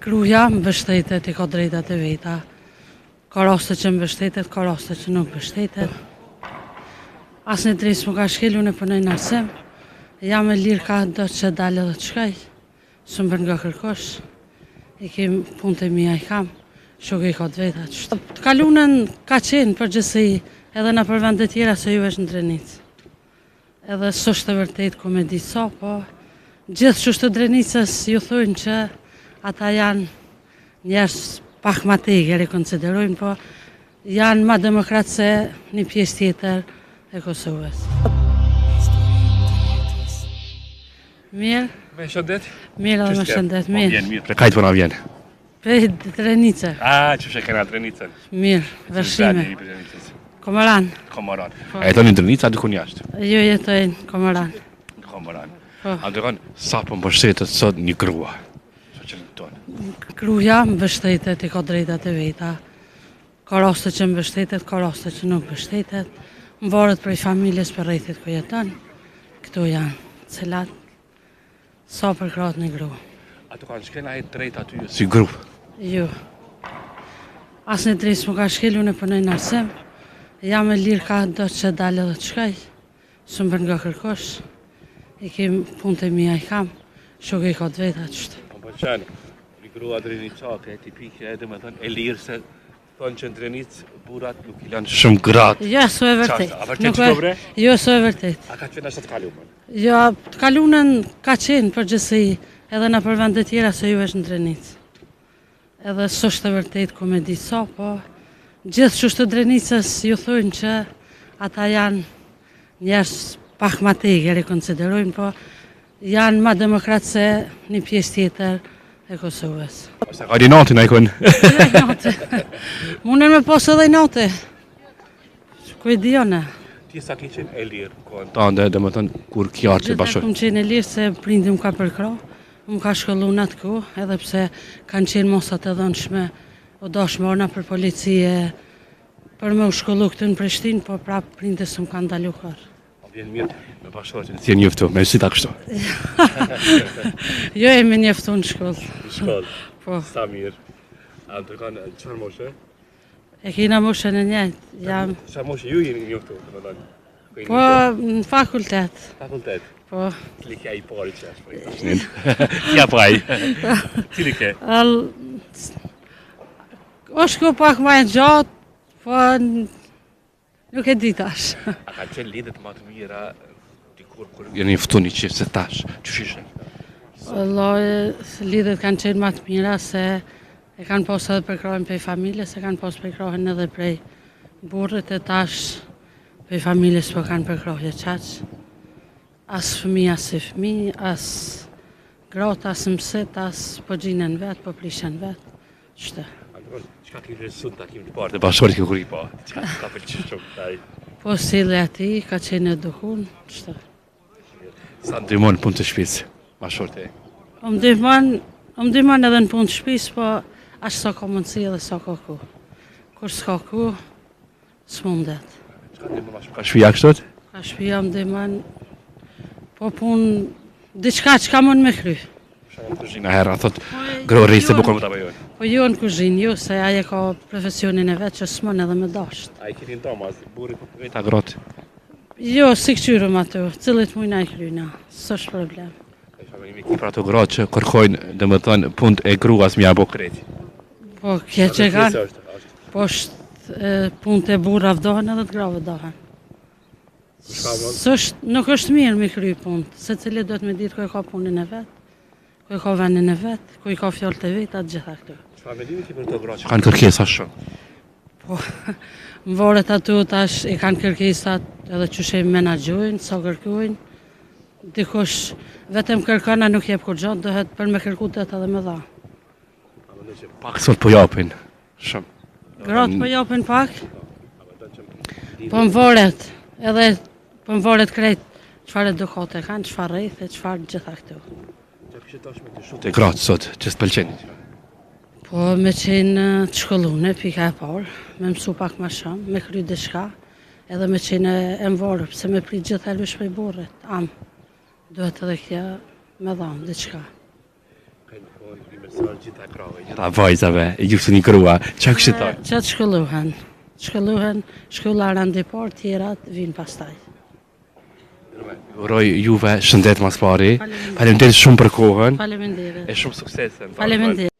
Gruaja mbështetet, i ka drejtat e veta. Ka raste që mbështetet, ka raste që nuk mbështetet. Asnjë drejt më ka shkel, unë punoj në arsim. Jam e lirë ka do që dalë edhe të shkoj. Së më bën nga kërkosh. I kem punët e mia i kam. Shokë i ka të veta. Të kalunën ka qenë përgjithësi edhe në për vende tjera se ju është në Drenicë. Edhe s'është e vërtet ku me di sa, po gjithë që është të Drenicës ju thujnë që ata janë njerëz pak ma tegër e konsiderojnë, po janë ma demokratë se një pjesë tjetër e Kosovës. Mirë. Me shëndet? Mirë edhe me shëndet, mirë. Mirë, pre kajtë përna vjen? Pre Drenicë. Që shë kena Drenicën? Mirë, vërshime. Komaran. Komaran. A jetoni në Drenicë, a dikun jashtë? Jo jetojnë Komaran. Komaran. A dikon, sa për mbështetet sot një grua? Gruaja mbështetet, i ka drejtat e veta. Ka raste që mbështetet, ka raste që nuk mbështetet. Varet prej familjes për rrethit ku jeton. Këto janë cilat sa për krahat një grua. Ato kanë shkel ai drejt aty si grup? Jo. Asnjë drejt më ka shkel, unë punoj në arsim. Jam e lirë ka do që dalë edhe të shkoj. Së më bën nga kërkosh. I kem punët e mia i kam. Shokë i ka të veta qështë. Po qenë, një grua drenicake, tipike edhe me thënë e lirë se thonë që në Drenicë burat nuk i lanë shumë gratë. Jo, s'o e vërtet. A vërtet që po bre? Jo, s'o e vërtet. A ka qenë ashtë të kalunën? Jo, të kalunën ka qenë përgjithësi edhe në për vende tjera se ju është në Drenicë. Edhe s'është e vërtet ku me di sa, po gjithë që është të Drenicës ju thujnë që ata janë njerëz pak ma tegër e konsiderojnë, po janë ma demokratë se një pjesë tjetër e Kosovës. Ose ka di natin a i kënë? Jo, natë. Munën me posë edhe natë. Ku e di jone? Ti sa ki qenë e lirë kohën tande, dhe më thënë kur kjarë që bashkë? Gjithë kom qenë e lirë se prindim ka përkra, më ka shkollu në atë ku, edhe pse kanë qenë mosat e dhënshme, o dashmorna për policie, për me u shkollu këtë në Prishtinë, po prapë prindës më kanë dalu kërë. Vjen mirë me bashkëtorë që në njëftu, me si ta kështu? Jo e me njëftu në shkollë. Në shkollë? Po. Sa mirë. A të kanë qërë moshe? E kina moshe në njëtë, jam... Qa moshe ju jeni njëftu, të më thënë? Po, në fakultet. Fakultet? Po. Cili ke a i pari që është për i Kja pa i? Cili ke? O shko pak ma e gjatë, po nuk e di tash. A ka qenë lidhet ma të mira dikur kur jeni njëftu një qifë se tash, që shishe? Lidhet kanë qenë ma të mira se e kanë posë edhe përkrohen prej familjes, e kanë posë përkrohen edhe prej burrit e tash prej familjes po kanë përkrohje qaqë. As fëmi, as si fëmi, as gratë, as mësit, as po gjinen vetë, po plishen vetë. Qëtë? Qka ki rësun takim të parë, dhe bashkërit kjo kur i pa? Qka ka përqysh shumë taj? Po sile ati, ka qenë edukun, qëtë? Sa ndimon punë të shpisë, bashkërit e? Më ndihmon edhe në punë të shpisë, po ashtë sa ka mundësi edhe sa ka ku. Kur s'ka ku, s'mundet. Qka ndimon ma shumë? Ka shpija kështot? Ka shpija më ndihmon, po punë, diçka që ka mund me kry. Shumë të zhina herë, a thot, grori se bukon më të bajojnë. Po jo në kuzhinë, jo, se aje ka profesionin e vetë që s'mon edhe me dasht. A i keni në Tomas, burri për veta grotë? Jo, si këqyrëm ato, cilët mujna i kryna, s'është problem. Ka i familje me kipra ato grotë që kërkojnë, dhe më thënë, punë e gruas mja bo kreti. Po, kje që kanë, po punë e burra vdohen edhe të grave vdohen. Nuk është mirë me kry punë, se cili do të me ditë ku e ka punën e vetë, ku e ka venin e vetë, ku i ka fjallë të vetë, atë gjitha këtu. Qa me dini ki për të grotë që kanë kërkesa shumë? Po, më varet ato tash i kanë kërkesat edhe që shemë menagjojnë, sa kërkojnë. Dikush vetëm kërkana nuk jep kur gjatë, dohet për me kërkutet edhe me dha. A më në që pak sot po japin, shumë. Gratë po japin pak, po më varet, edhe po më varet krejt qëfar edukate kanë, qëfar rejthe, qëfar gjitha këtu. Qa kështë tash me të shumë të gratë sot, që s'pëlqenit? Po me qenë të shkollune, pika e parë, me mësu pak ma shumë, me kry diçka, edhe me qenë e mvarë, pëse me prit gjithë helvish prej burrit, duhet edhe kja me dhamë diçka. Ka I mesazhi ta krave, gjitha vajzave, ju të një grua, çka kështë thënë? Që të shkëlluhen, shkolla randepar, tjerat vinë pastaj. Uroj juve shëndet mas pari. Faleminderit shumë për kohën. Faleminderit. E shumë suksese. Faleminderit.